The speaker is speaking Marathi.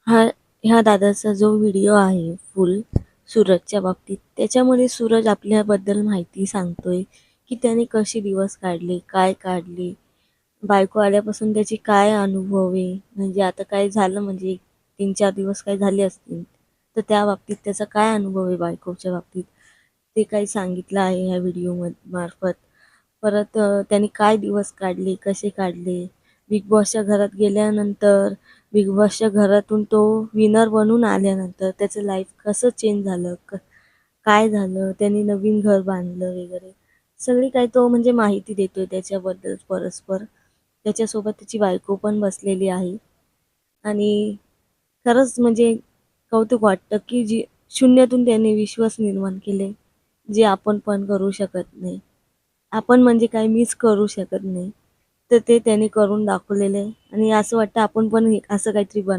हा ह्या दादाचा जो व्हिडिओ आहे फुल सूरजच्या बाबतीत, त्याच्यामध्ये सूरज आपल्याबद्दल माहिती सांगतोय, की त्याने कसे दिवस काढले, काय काढले, बायको आल्यापासून त्याची काय अनुभव आहे. म्हणजे आता काय झालं म्हणजे 3-4 दिवस काय झाले असतील, तर त्या बाबतीत त्याचा काय अनुभव आहे बायकोच्या बाबतीत, ते काही सांगितलं आहे ह्या व्हिडिओ मार्फत. परत त्याने काय दिवस काढले, कसे काढले, बिग बॉसच्या घरात गेल्यानंतर, बिग बॉसच्या घरातून तो विनर बनून आल्यानंतर त्याचं लाईफ कसं चेंज झालं, काय झालं, त्याने नवीन घर बांधलं वगैरे. सगळी काही तो म्हणजे माहिती देतोय त्याच्याबद्दल परस्पर. त्याच्यासोबत त्याची बायको पण बसलेली आहे आणि खरंच म्हणजे कौतुक वाटतं, की जी शून्यातून त्याने विश्वास निर्माण केले, जे आपण पण करू शकत नाही. आपण म्हणजे काही मिस करू शकत नाही. तर ते त्याने करून दाखवलेलं आहे आणि असं वाटतं आपण पण असं काहीतरी